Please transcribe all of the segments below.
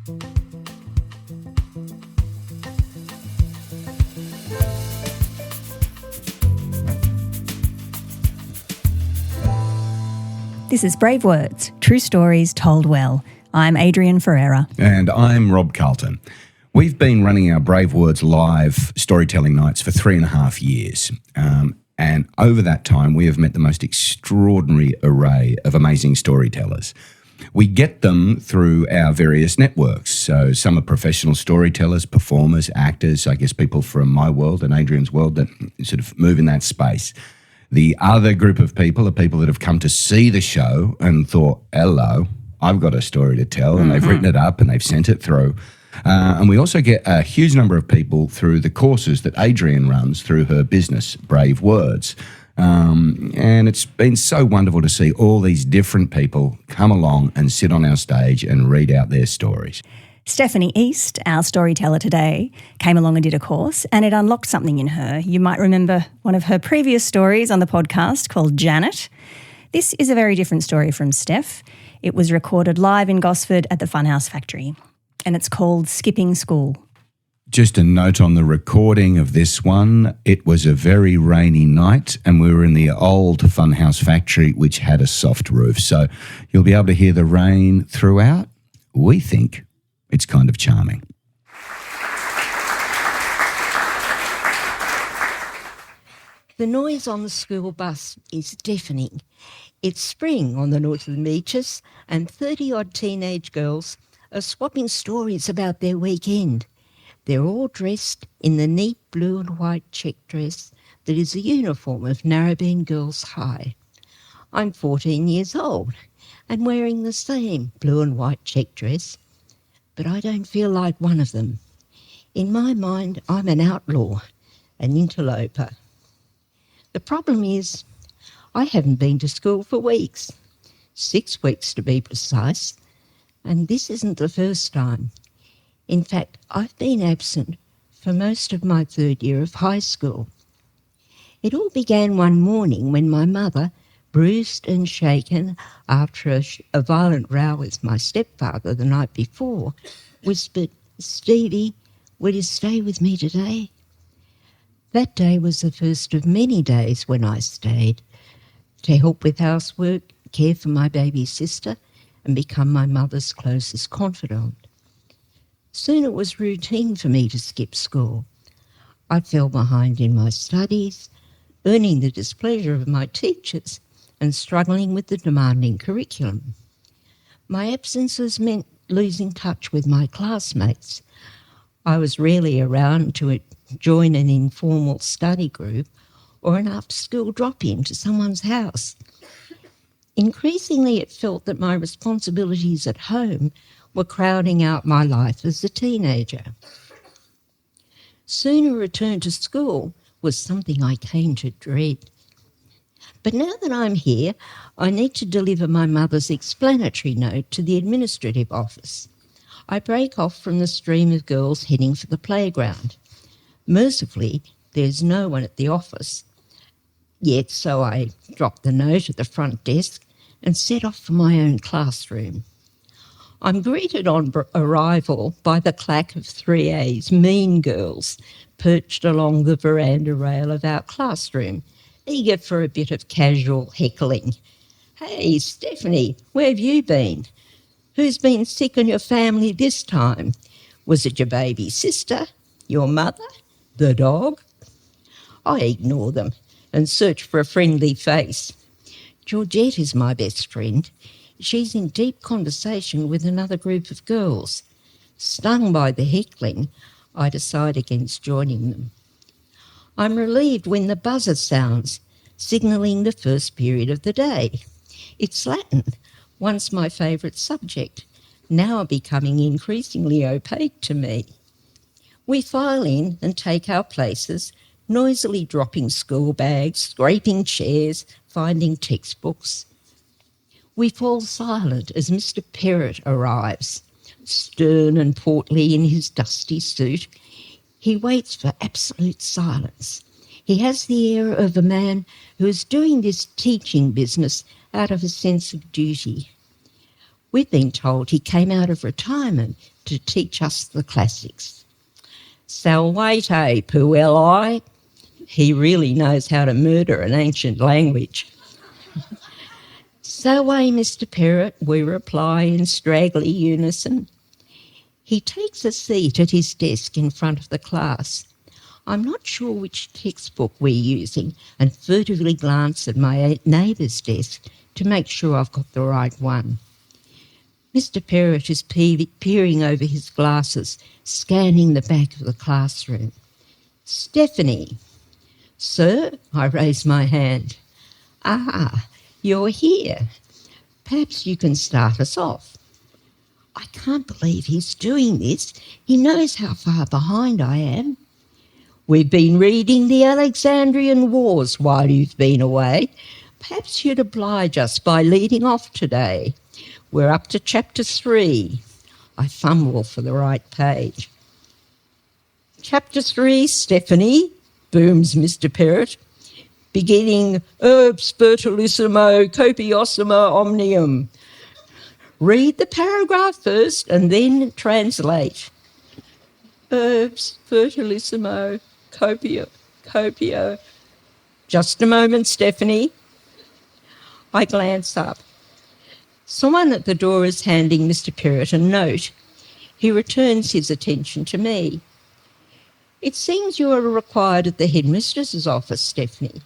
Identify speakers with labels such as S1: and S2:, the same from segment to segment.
S1: This is Brave Words, True Stories Told Well. I'm Adrian Ferreira.
S2: And I'm Rob Carlton. We've been running our Brave Words live storytelling nights for 3.5 years. And over that time, we have met the most extraordinary array of amazing storytellers. We get them through our various networks. So some are professional storytellers, performers, actors, I guess people from my world and Adrian's world that sort of move in that space. The other group of people are people that have come to see the show and thought, hello, I've got a story to tell, and they've written it up and they've sent it through. And we also get a huge number of people through the courses that Adrian runs through her business, Brave Words. And it's been so wonderful to see all these different people come along and sit on our stage and read out their stories.
S1: Stephanie East, our storyteller today, came along and did a course, and it unlocked something in her. You might remember one of her previous stories on the podcast called Janet. This is a very different story from Steph. It was recorded live in Gosford at the Funhouse Factory, and it's called Skipping School.
S2: Just a note on the recording of this one. It was a very rainy night and we were in the old Funhouse Factory, which had a soft roof. So you'll be able to hear the rain throughout. We think it's kind of charming.
S3: The noise on the school bus is deafening. It's spring on the northern beaches and 30-odd teenage girls are swapping stories about their weekend. They're all dressed in the neat blue and white check dress that is the uniform of Narrabeen Girls High. I'm 14 years old and wearing the same blue and white check dress, but I don't feel like one of them. In my mind, I'm an outlaw, an interloper. The problem is, I haven't been to school for weeks, 6 weeks to be precise, and this isn't the first time. In fact, I've been absent for most of my 3rd year of high school. It all began one morning when my mother, bruised and shaken after a violent row with my stepfather the night before, whispered, "Stevie, will you stay with me today?" That day was the first of many days when I stayed to help with housework, care for my baby sister, and become my mother's closest confidant. Soon it was routine for me to skip school. I fell behind in my studies, earning the displeasure of my teachers and struggling with the demanding curriculum. My absences meant losing touch with my classmates. I was rarely around to join an informal study group or an after-school drop-in to someone's house. Increasingly, it felt that my responsibilities at home were crowding out my life as a teenager. Soon a return to school was something I came to dread. But now that I'm here, I need to deliver my mother's explanatory note to the administrative office. I break off from the stream of girls heading for the playground. Mercifully, there's no one at the office yet, so I drop the note at the front desk and set off for my own classroom. I'm greeted on arrival by the clack of 3A's mean girls perched along the veranda rail of our classroom, eager for a bit of casual heckling. "Hey, Stephanie, where have you been? Who's been sick in your family this time? Was it your baby sister, your mother, the dog?" I ignore them and search for a friendly face. Georgette is my best friend. She's in deep conversation with another group of girls. Stung by the heckling, I decide against joining them. I'm relieved when the buzzer sounds, signalling the first period of the day. It's Latin, once my favourite subject, now becoming increasingly opaque to me. We file in and take our places, noisily dropping school bags, scraping chairs, finding textbooks. We fall silent as Mr. Perrott arrives, stern and portly in his dusty suit. He waits for absolute silence. He has the air of a man who is doing this teaching business out of a sense of duty. We've been told he came out of retirement to teach us the classics. Salvate puellae. He really knows how to murder an ancient language. Salve, Mr. Parrot, we reply in straggly unison. He takes a seat at his desk in front of the class. I'm not sure which textbook we're using and furtively glance at my neighbour's desk to make sure I've got the right one. Mr. Parrot is peering over his glasses, scanning the back of the classroom. Stephanie. Sir, I raise my hand. Ah, you're here. Perhaps you can start us off. I can't believe he's doing this. He knows how far behind I am. We've been reading the Alexandrian Wars while you've been away. Perhaps you'd oblige us by leading off today. We're up to chapter 3. I fumble for the right page. Chapter 3, Stephanie, booms Mr. Parrot, beginning herbs fertilissimo copiosima omnium. Read the paragraph first and then translate. Herbs fertilissimo copio. Just a moment, Stephanie. I glance up. Someone at the door is handing Mr. Parrot a note. He returns his attention to me. It seems you are required at the headmistress's office, Stephanie.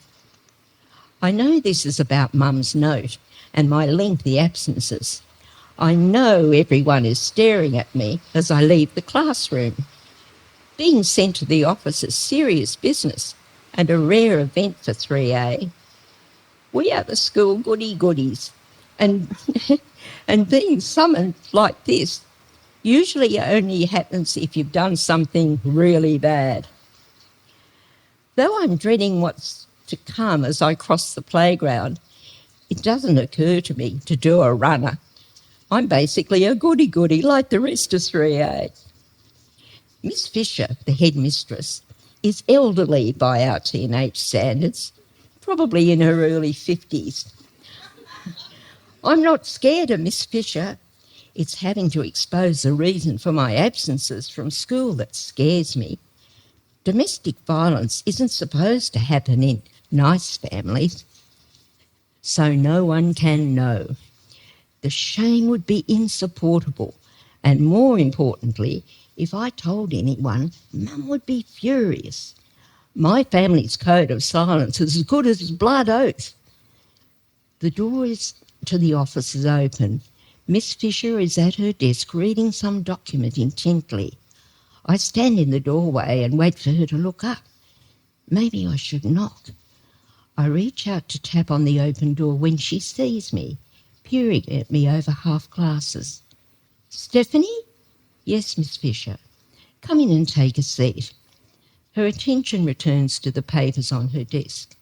S3: I know this is about Mum's note and my lengthy absences. I know everyone is staring at me as I leave the classroom. Being sent to the office is serious business and a rare event for 3A. We are the school goody-goodies, and being summoned like this usually only happens if you've done something really bad. Though I'm dreading what's to come as I cross the playground, it doesn't occur to me to do a runner. I'm basically a goody-goody like the rest of 3A. Miss Fisher, the headmistress, is elderly by our teenage standards, probably in her early 50s. I'm not scared of Miss Fisher. It's having to expose the reason for my absences from school that scares me. Domestic violence isn't supposed to happen in nice families, so no one can know. The shame would be insupportable, and more importantly, if I told anyone, Mum would be furious. My family's code of silence is as good as his blood oath. The door to the office is open. Miss Fisher is at her desk reading some document intently. I stand in the doorway and wait for her to look up. Maybe I should knock. I reach out to tap on the open door when she sees me, peering at me over half glasses. Stephanie? Yes, Miss Fisher. Come in and take a seat. Her attention returns to the papers on her desk.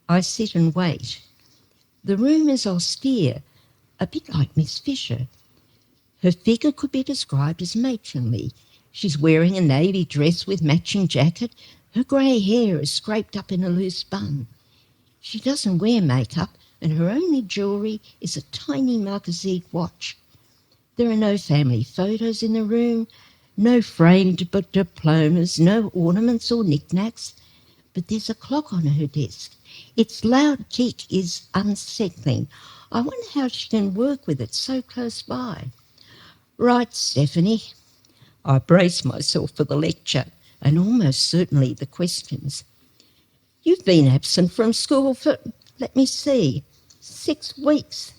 S3: I sit and wait. The room is austere, a bit like Miss Fisher. Her figure could be described as matronly. She's wearing a navy dress with matching jacket. Her grey hair is scraped up in a loose bun. She doesn't wear makeup, and her only jewellery is a tiny marquisite watch. There are no family photos in the room, no framed diplomas, no ornaments or knickknacks, but there's a clock on her desk. Its loud tick is unsettling. I wonder how she can work with it so close by. Right, Stephanie. I brace myself for the lecture and almost certainly the questions. You've been absent from school for, 6 weeks.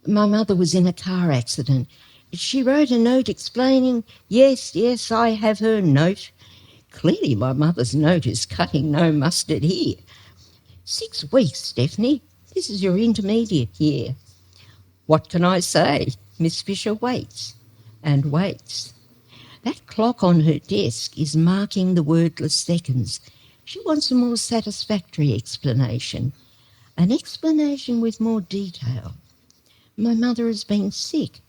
S3: My mother was in a car accident. She wrote a note explaining, yes, I have her note. Clearly my mother's note is cutting no mustard here. 6 weeks, Stephanie. This is your intermediate year. What can I say? Miss Fisher waits and waits. That clock on her desk is marking the wordless seconds. She wants a more satisfactory explanation, an explanation with more detail. My mother has been sick.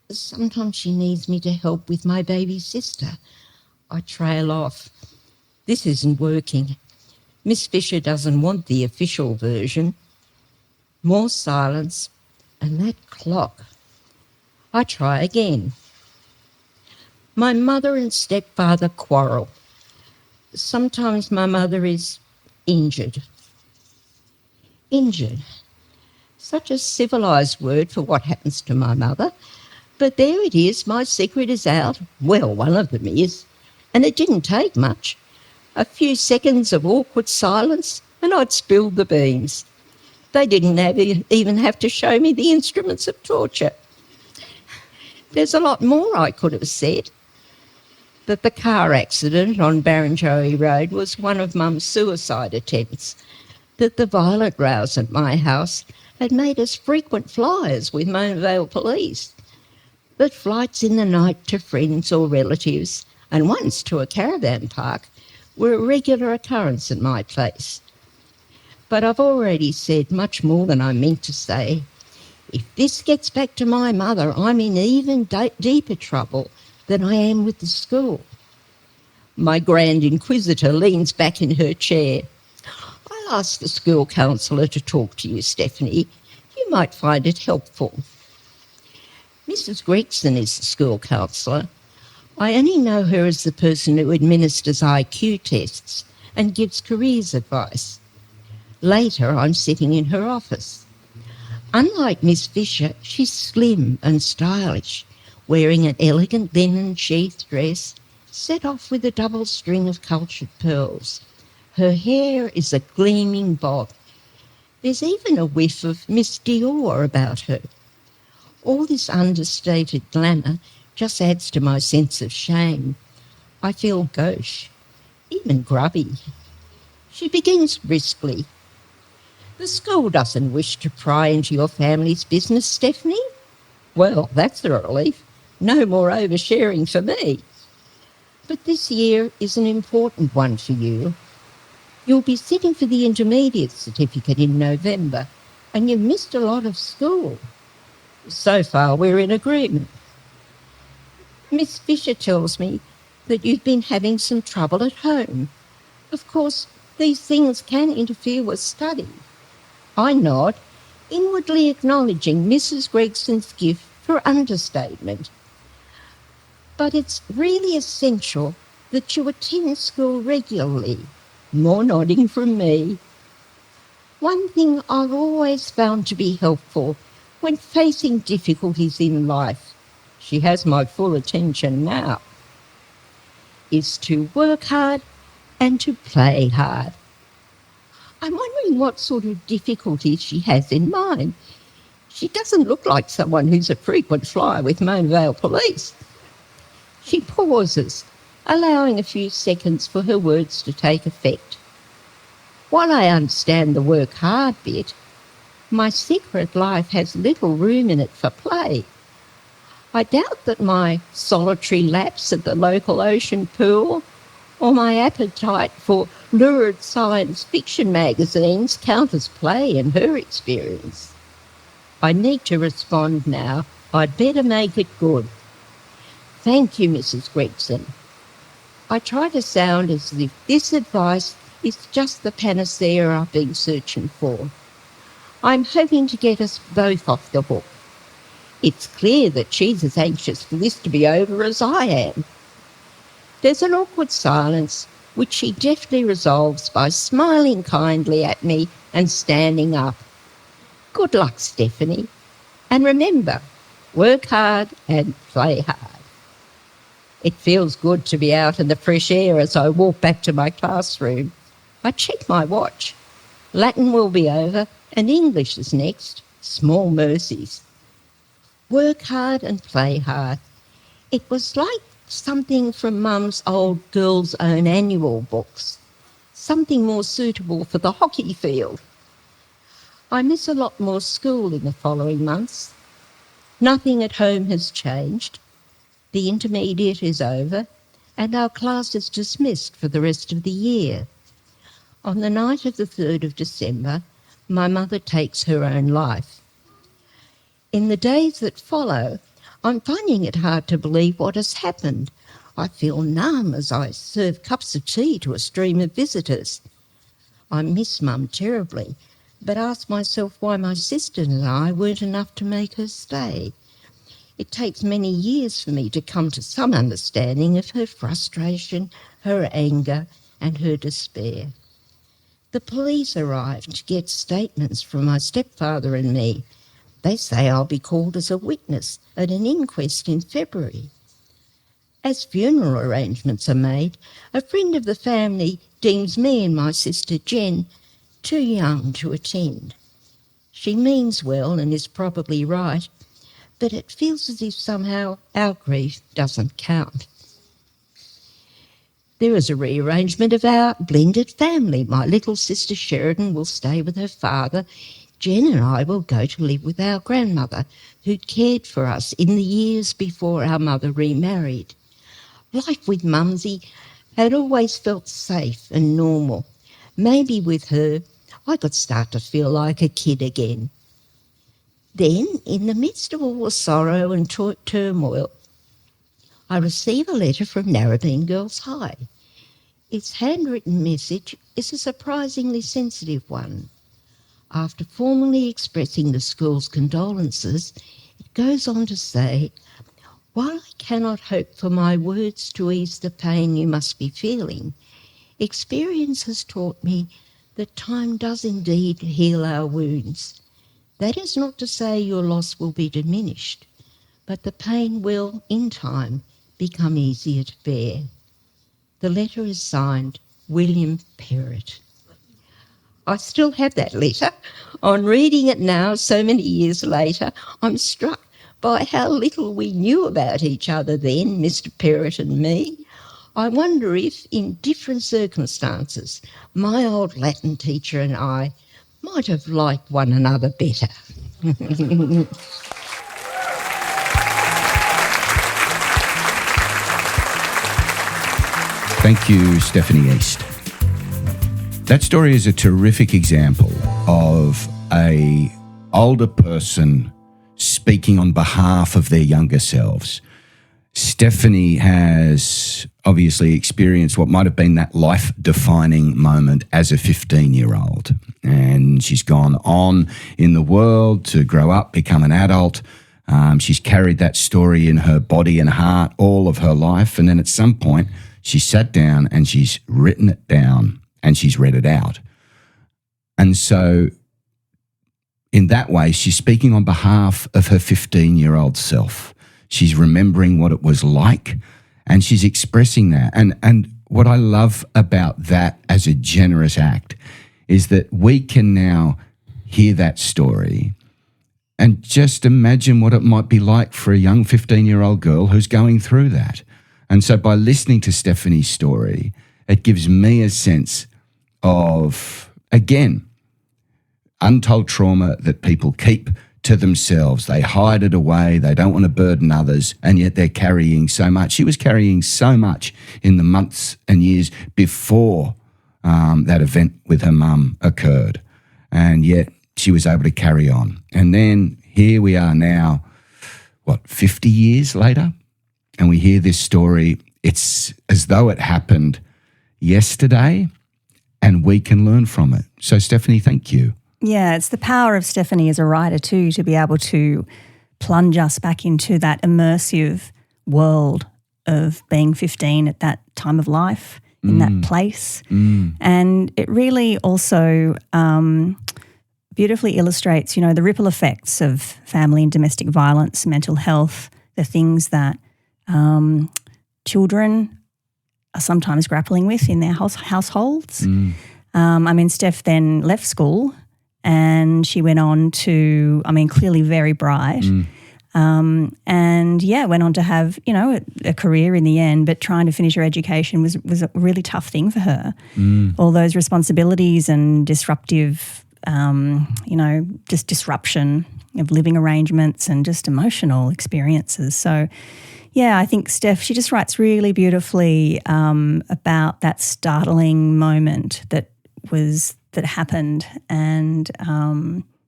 S3: Sometimes she needs me to help with my baby sister. I trail off. This isn't working. Miss Fisher doesn't want the official version. More silence, and that clock. I try again. My mother and stepfather quarrel. Sometimes my mother is injured. Injured. Such a civilised word for what happens to my mother. But there it is, my secret is out. Well, one of them is. And it didn't take much. A few seconds of awkward silence and I'd spilled the beans. They didn't even have to show me the instruments of torture. There's a lot more I could have said. That the car accident on Barrenjoey Road was one of Mum's suicide attempts. That the violent rows at my house had made us frequent flyers with Mona Vale Police. That flights in the night to friends or relatives, and once to a caravan park, were a regular occurrence at my place. But I've already said much more than I meant to say. If this gets back to my mother, I'm in even deeper trouble than I am with the school. My Grand Inquisitor leans back in her chair. I'll ask the school counsellor to talk to you, Stephanie. You might find it helpful. Mrs. Gregson is the school counsellor. I only know her as the person who administers IQ tests and gives careers advice. Later, I'm sitting in her office. Unlike Miss Fisher, she's slim and stylish, wearing an elegant linen sheath dress set off with a double string of cultured pearls. Her hair is a gleaming bob. There's even a whiff of Miss Dior about her. All this understated glamour just adds to my sense of shame. I feel gauche, even grubby. She begins briskly. The school doesn't wish to pry into your family's business, Stephanie. Well, that's a relief. No more oversharing for me. But this year is an important one for you. You'll be sitting for the intermediate certificate in November, and you've missed a lot of school. So far, we're in agreement. Miss Fisher tells me that you've been having some trouble at home. Of course, these things can interfere with study. I nod, inwardly acknowledging Mrs. Gregson's gift for understatement. But it's really essential that you attend school regularly. More nodding from me. One thing I've always found to be helpful when facing difficulties in life, she has my full attention now, is to work hard and to play hard. I'm wondering what sort of difficulties she has in mind. She doesn't look like someone who's a frequent flyer with Mona Vale Police. She pauses, allowing a few seconds for her words to take effect. While I understand the work hard bit, my secret life has little room in it for play. I doubt that my solitary laps at the local ocean pool or my appetite for lurid science fiction magazines count as play in her experience. I need to respond now. I'd better make it good. Thank you, Mrs. Gregson. I try to sound as if this advice is just the panacea I've been searching for. I'm hoping to get us both off the hook. It's clear that she's as anxious for this to be over as I am. There's an awkward silence, which she deftly resolves by smiling kindly at me and standing up. Good luck, Stephanie. And remember, work hard and play hard. It feels good to be out in the fresh air as I walk back to my classroom. I check my watch. Latin will be over and English is next. Small mercies. Work hard and play hard. It was like something from Mum's old Girls' Own annual books. Something more suitable for the hockey field. I miss a lot more school in the following months. Nothing at home has changed. The intermediate is over and our class is dismissed for the rest of the year. On the night of the 3rd of December, my mother takes her own life. In the days that follow, I'm finding it hard to believe what has happened. I feel numb as I serve cups of tea to a stream of visitors. I miss Mum terribly, but ask myself why my sister and I weren't enough to make her stay. It takes many years for me to come to some understanding of her frustration, her anger, and her despair. The police arrived to get statements from my stepfather and me. They say I'll be called as a witness at an inquest in February. As funeral arrangements are made, a friend of the family deems me and my sister Jen too young to attend. She means well and is probably right, but it feels as if somehow our grief doesn't count. There is a rearrangement of our blended family. My little sister Sheridan will stay with her father. Jen and I will go to live with our grandmother, who cared for us in the years before our mother remarried. Life with Mumsy had always felt safe and normal. Maybe with her, I could start to feel like a kid again. Then, in the midst of all the sorrow and turmoil, I receive a letter from Narrabeen Girls High. Its handwritten message is a surprisingly sensitive one. After formally expressing the school's condolences, it goes on to say, "While I cannot hope for my words to ease the pain you must be feeling, experience has taught me that time does indeed heal our wounds. That is not to say your loss will be diminished, but the pain will, in time, become easier to bear." The letter is signed William Perrott. I still have that letter. On reading it now, so many years later, I'm struck by how little we knew about each other then, Mr. Perrott and me. I wonder if, in different circumstances, my old Latin teacher and I might have liked one another better.
S2: Thank you, Stephanie East. That story is a terrific example of an older person speaking on behalf of their younger selves. Stephanie has obviously experienced what might have been that life-defining moment as a 15-year-old. And she's gone on in the world to grow up, become an adult. She's carried that story in her body and heart all of her life. And then at some point, she sat down and she's written it down and she's read it out. And so in that way, she's speaking on behalf of her 15-year-old self. She's remembering what it was like and she's expressing that. And what I love about that as a generous act is that we can now hear that story and just imagine what it might be like for a young 15-year-old girl who's going through that. And so by listening to Stephanie's story, it gives me a sense of, again, untold trauma that people keep to themselves. They hide it away. They don't want to burden others, and yet they're carrying so much. She was carrying so much in the months and years before that event with her mum occurred, and yet she was able to carry on. And then here we are now, 50 years later, and we hear this story. It's as though it happened yesterday, and we can learn from it. So, Stephanie, thank you.
S1: Yeah, it's the power of Stephanie as a writer too, to be able to plunge us back into that immersive world of being 15 at that time of life, in that place. And it really also beautifully illustrates, the ripple effects of family and domestic violence, mental health, the things that children are sometimes grappling with in their households. Steph then left school and she went on to, clearly very bright, went on to have, a career in the end, but trying to finish her education was a really tough thing for her. All those responsibilities and disruptive, just disruption of living arrangements and just emotional experiences. So, yeah, I think Steph, she just writes really beautifully about that startling moment that happened, and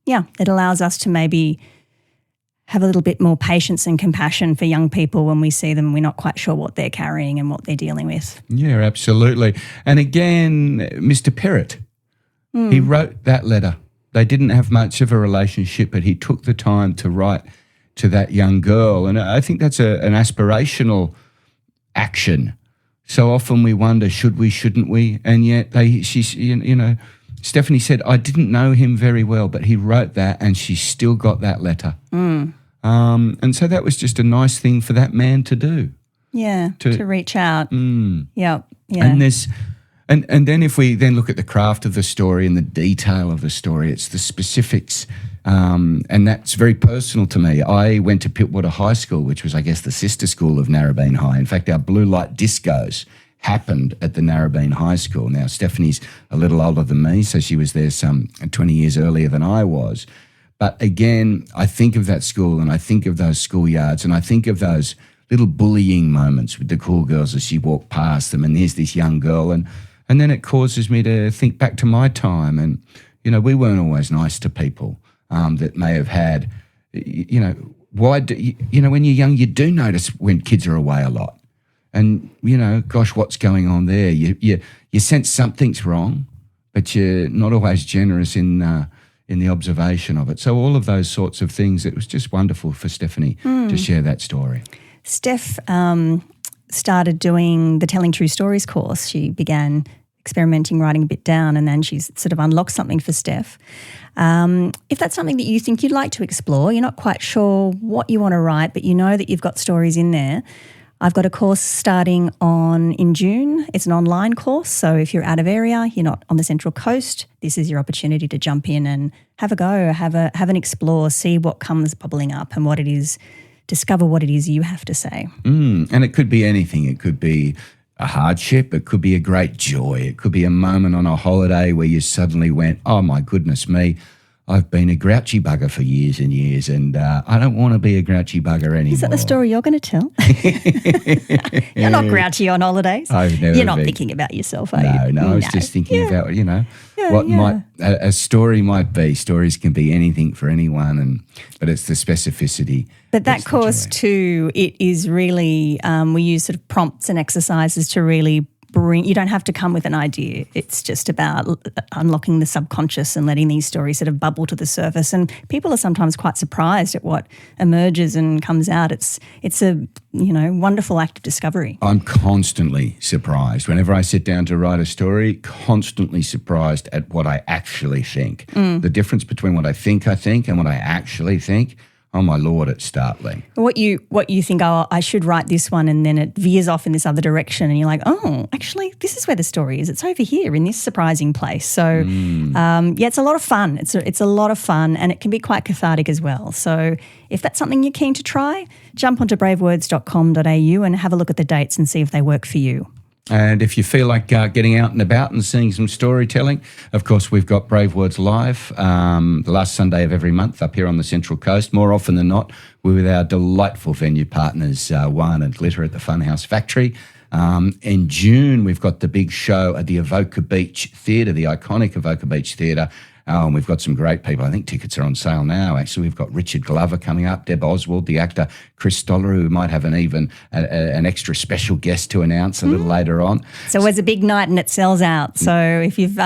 S1: it allows us to maybe have a little bit more patience and compassion for young people when we see them. We're not quite sure what they're carrying and what they're dealing with.
S2: Yeah, absolutely. And again, Mr. Perrott, he wrote that letter. They didn't have much of a relationship, but he took the time to write to that young girl. And I think that's an aspirational action. So often we wonder, should we, shouldn't we? And yet Stephanie said, I didn't know him very well, but he wrote that and she still got that letter. And so that was just a nice thing for that man to do.
S1: Yeah, to reach out. Yep. Yeah.
S2: And then if we then look at the craft of the story and the detail of the story, it's the specifics. And that's very personal to me. I went to Pittwater High School, which was, I guess, the sister school of Narrabeen High. In fact, our blue light discos happened at the Narrabeen High School. Now, Stephanie's a little older than me, so she was there some 20 years earlier than I was. But again, I think of that school and I think of those schoolyards and I think of those little bullying moments with the cool girls as she walked past them, and there's this young girl, and then it causes me to think back to my time. And, we weren't always nice to people that may have had, when you're young, you do notice when kids are away a lot. And, gosh, what's going on there? You sense something's wrong, but you're not always generous in the observation of it. So all of those sorts of things, it was just wonderful for Stephanie to share that story.
S1: Steph started doing the Telling True Stories course. She began experimenting, writing a bit down, and then she's sort of unlocked something for Steph. If that's something that you think you'd like to explore, you're not quite sure what you want to write, but you know that you've got stories in there, I've got a course starting in June. It's an online course, so if you're out of area, you're not on the Central Coast, this is your opportunity to jump in and have a go, have an explore, see what comes bubbling up and what it is, discover what it is you have to say.
S2: And it could be anything. It could be a hardship. It could be a great joy. It could be a moment on a holiday where you suddenly went, oh, my goodness me, I've been a grouchy bugger for years and years, and I don't want to be a grouchy bugger anymore.
S1: Is that the story you're going to tell? You're not grouchy on holidays.
S2: I've never
S1: You're not
S2: been.
S1: Thinking about yourself, are you?
S2: No, I was just thinking about, what a story might be. Stories can be anything for anyone, but it's the specificity.
S1: But that course too, it is really, we use sort of prompts and exercises to really you don't have to come with an idea. It's just about unlocking the subconscious and letting these stories sort of bubble to the surface. And people are sometimes quite surprised at what emerges and comes out. It's a wonderful act of discovery.
S2: I'm constantly surprised. Whenever I sit down to write a story, constantly surprised at what I actually think. The difference between what I think and what I actually think. Oh my Lord, it's startling.
S1: What you think, oh, I should write this one, and then it veers off in this other direction, and you're like, oh, actually, this is where the story is. It's over here in this surprising place. So, it's a lot of fun. It's a lot of fun, and it can be quite cathartic as well. So if that's something you're keen to try, jump onto bravewords.com.au and have a look at the dates and see if they work for you.
S2: And if you feel like getting out and about and seeing some storytelling, of course, we've got Brave Words Live the last Sunday of every month up here on the Central Coast. More often than not, we're with our delightful venue partners, Wyong and Glitter at the Funhouse Factory. In June, we've got the big show at the Avoca Beach Theatre, the iconic Avoca Beach Theatre. And we've got some great people. I think tickets are on sale now. Actually, we've got Richard Glover coming up, Deb Oswald, the actor, Chris Stoller, who might have an extra special guest to announce a little later on.
S1: So it's a big night and it sells out. So if you've,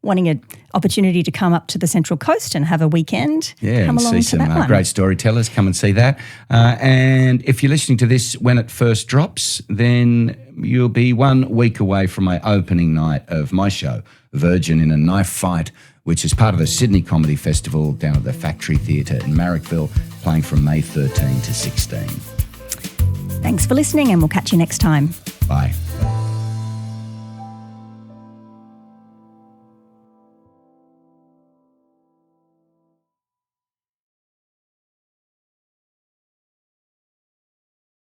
S1: wanting an opportunity to come up to the Central Coast and have a weekend, come along
S2: see
S1: to
S2: some
S1: that one.
S2: Great storytellers, come and see that. And if you're listening to this when it first drops, then you'll be 1 week away from my opening night of my show, Virgin in a Knife Fight, which is part of the Sydney Comedy Festival down at the Factory Theatre in Marrickville, playing from May 13 to 16.
S1: Thanks for listening, and we'll catch you next time.
S2: Bye.